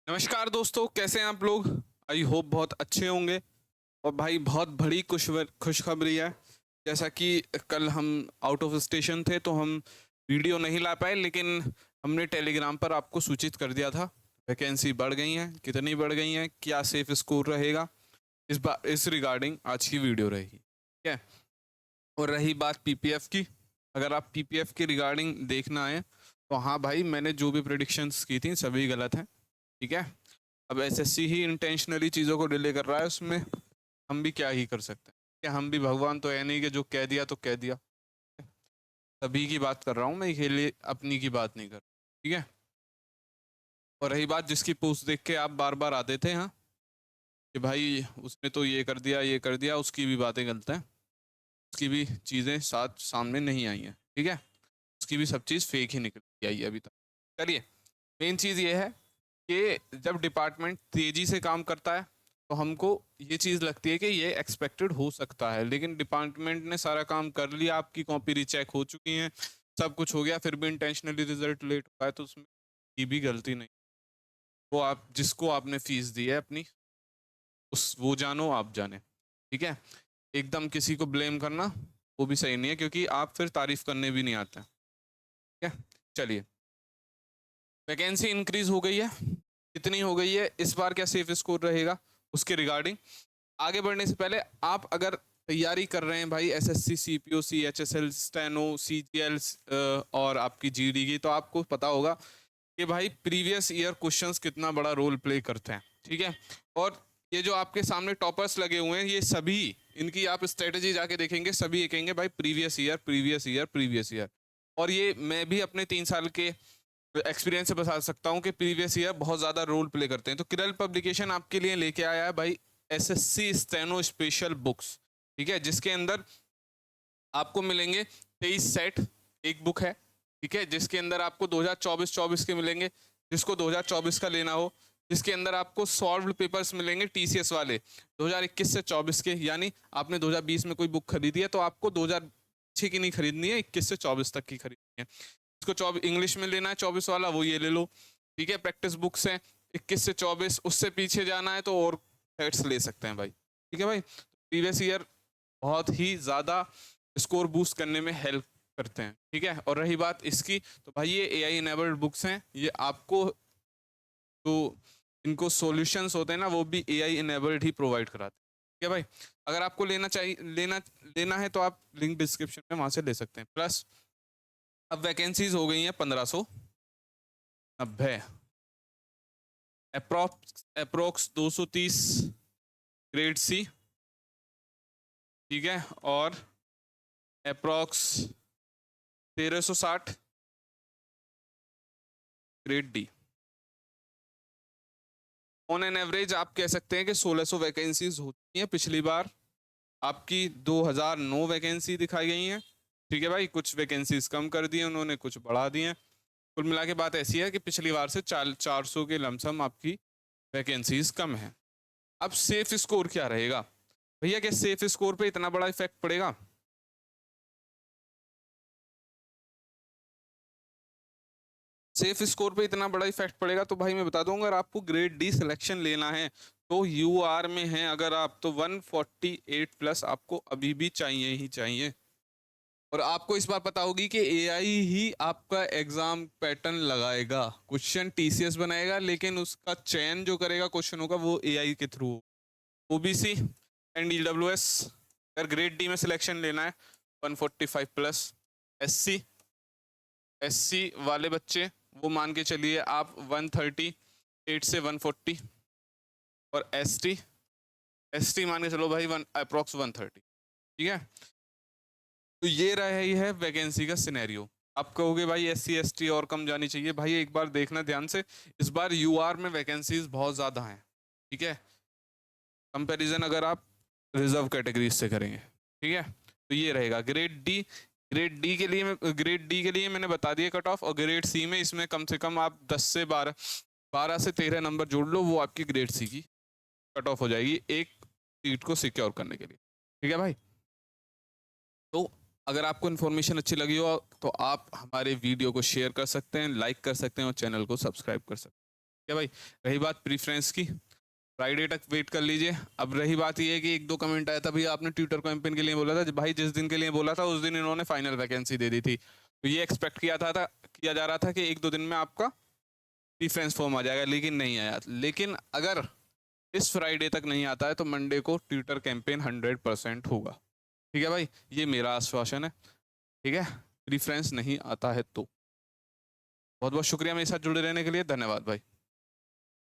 नमस्कार दोस्तों, कैसे हैं आप लोग। आई होप बहुत अच्छे होंगे। और भाई बहुत बड़ी खुशखबरी है। जैसा कि कल हम आउट ऑफ स्टेशन थे तो हम वीडियो नहीं ला पाए, लेकिन हमने टेलीग्राम पर आपको सूचित कर दिया था। वैकेंसी बढ़ गई हैं, कितनी बढ़ गई हैं, क्या सेफ स्कोर रहेगा, इस बार इस रिगार्डिंग आज की वीडियो रहेगी, ठीक है। और रही बात पीपीएफ की, अगर आप पीपीएफ की रिगार्डिंग देखना है तो हाँ भाई, मैंने जो भी प्रिडिक्शंस की थी सभी गलत हैं, ठीक है। अब एसएससी ही इंटेंशनली चीज़ों को डिले कर रहा है, उसमें हम भी क्या ही कर सकते हैं। क्या हम भी भगवान तो है नहीं कि जो कह दिया तो कह दिया। सभी की बात कर रहा हूँ मैं, ये अपनी की बात नहीं कर रहा, ठीक है। और रही बात जिसकी पोस्ट देख के आप बार बार आते थे, हाँ, कि भाई उसने तो ये कर दिया ये कर दिया, उसकी भी बातें गलत हैं। उसकी भी चीज़ें साथ सामने नहीं आई हैं, ठीक है। उसकी भी सब चीज़ फेक ही निकल के आई है अभी तक। चलिए, मेन चीज़ ये है कि जब डिपार्टमेंट तेज़ी से काम करता है तो हमको ये चीज़ लगती है कि ये एक्सपेक्टेड हो सकता है, लेकिन डिपार्टमेंट ने सारा काम कर लिया, आपकी कॉपी रीचेक हो चुकी हैं, सब कुछ हो गया, फिर भी इंटेंशनली रिजल्ट लेट हुआ है, तो उसमें की भी गलती नहीं। वो आप जिसको आपने फीस दी है अपनी, उस वो जानो आप जाने, ठीक है। एकदम किसी को ब्लेम करना वो भी सही नहीं है, क्योंकि आप फिर तारीफ करने भी नहीं आते, ठीक है। चलिए, वैकेंसी इंक्रीज हो गई है, कितनी हो गई है, इस बार क्या सेफ स्कोर रहेगा, उसके रिगार्डिंग आगे बढ़ने से पहले, आप अगर तैयारी कर रहे हैं भाई SSC CPO CHSL steno CGL और आपकी जीडी की, तो आपको पता होगा कि भाई प्रीवियस ईयर क्वेश्चंस कितना बड़ा रोल प्ले करते हैं, ठीक है। और ये जो आपके सामने टॉपर्स लगे हुए हैं, ये सभी, इनकी आप स्ट्रेटेजी जाके देखेंगे, सभी ये कहेंगे भाई previous year previous year previous year. और ये मैं भी अपने 3 साल के एक्सपीरियंस से बता सकता हूँ कि प्रीवियस ईयर बहुत ज़्यादा रोल प्ले करते हैं। तो किरल पब्लिकेशन आपके लिए लेके आया है भाई एसएससी स्टेनो स्पेशल बुक्स, ठीक है, जिसके अंदर आपको मिलेंगे 23 सेट, एक बुक है, ठीक है, जिसके अंदर आपको 2024 के मिलेंगे, जिसको 2024 का लेना हो, जिसके अंदर आपको सॉल्व्ड पेपर्स मिलेंगे टीसीएस वाले 2021 से 24 के, यानी आपने 2020 में कोई बुक खरीदी है तो आपको 2006 की नहीं खरीदनी है, 21 से 24 तक की खरीदनी है। इसको 24 इंग्लिश में लेना है, 24 वाला, वो ये ले लो, ठीक है। प्रैक्टिस बुक्स हैं 21 से 24, उससे पीछे जाना है तो और सेट्स ले सकते हैं भाई, ठीक है भाई। प्रीवियस ईयर बहुत ही ज़्यादा स्कोर बूस्ट करने में हेल्प करते हैं, ठीक है। और रही बात इसकी, तो भाई ये एआई इनेबल्ड बुक्स हैं, ये आपको जो इनको सॉल्यूशंस होते हैं ना, वो भी एआई इनेबल्ड ही प्रोवाइड कराते हैं, ठीक है भाई। अगर आपको लेना चाहिए लेना है तो आप लिंक डिस्क्रिप्शन में वहाँ से ले सकते हैं। प्लस अब वैकेंसीज हो गई हैं 1590, अप्रोक्स 230 ग्रेड सी, ठीक है, और approx 1360 grade D. On an average आप कह सकते हैं कि 1600 वैकेंसीज होती हैं। पिछली बार आपकी 2009 वैकेंसी दिखाई गई हैं, ठीक है भाई। कुछ वैकेंसीज कम कर दी हैं उन्होंने, कुछ बढ़ा दी हैं। कुल मिला के बात ऐसी है कि पिछली बार से 400 के लमसम आपकी वैकेंसीज कम है। अब सेफ स्कोर क्या रहेगा भैया, क्या सेफ स्कोर पे इतना बड़ा इफेक्ट पड़ेगा? सेफ स्कोर पे इतना बड़ा इफेक्ट पड़ेगा तो भाई मैं बता दूं, अगर आपको ग्रेड डी सिलेक्शन लेना है तो यूआर में है अगर आप, तो 148 प्लस आपको अभी भी चाहिए ही चाहिए। और आपको इस बात पता होगी कि एआई ही आपका एग्जाम पैटर्न लगाएगा, क्वेश्चन टीसीएस बनाएगा, लेकिन उसका चयन जो करेगा क्वेश्चनों का वो एआई के थ्रू। ओबीसी एंड ईडब्ल्यूएस अगर ग्रेड डी में सिलेक्शन लेना है 145 प्लस। एससी एससी वाले बच्चे वो मान के चलिए आप 138 से 140। और एसटी मान के चलो भाई अप्रोक्स 130, ठीक है। तो ये रहा ही है वैकेंसी का सिनेरियो। आप कहोगे भाई एससी एसटी और कम जानी चाहिए, भाई एक बार देखना ध्यान से, इस बार यूआर में वैकेंसीज बहुत ज़्यादा हैं, ठीक है, कंपैरिजन अगर आप रिजर्व कैटेगरीज से करेंगे, ठीक है। तो ये रहेगा ग्रेड डी के लिए मैंने बता दिया कट ऑफ। और ग्रेड सी में इसमें कम से कम आप 10 से 12 से 13 नंबर जोड़ लो, वो आपकी ग्रेड सी की कट ऑफ हो जाएगी एक सीट को सिक्योर करने के लिए, ठीक है भाई। तो अगर आपको इन्फॉर्मेशन अच्छी लगी हो तो आप हमारे वीडियो को शेयर कर सकते हैं, लाइक कर सकते हैं और चैनल को सब्सक्राइब कर सकते हैं। क्या भाई, रही बात प्रीफ्रेंस की, फ्राइडे तक वेट कर लीजिए। अब रही बात ये है कि 1-2 कमेंट आया था, भैया आपने ट्विटर कैंपेन के लिए बोला था, भाई जिस दिन के लिए बोला था उस दिन इन्होंने फाइनल वैकेंसी दे दी थी, तो ये एक्सपेक्ट किया जा रहा था कि 1-2 दिन में आपका प्रीफ्रेंस फॉर्म आ जाएगा, लेकिन नहीं आया। लेकिन अगर इस फ्राइडे तक नहीं आता है तो मंडे को ट्विटर कैंपेन 100% होगा। ठीक है भाई, ये मेरा आश्वासन है। ठीक है, प्रीफ्रेंस नहीं आता है तो। बहुत बहुत शुक्रिया मेरे साथ जुड़े रहने के लिए, धन्यवाद भाई।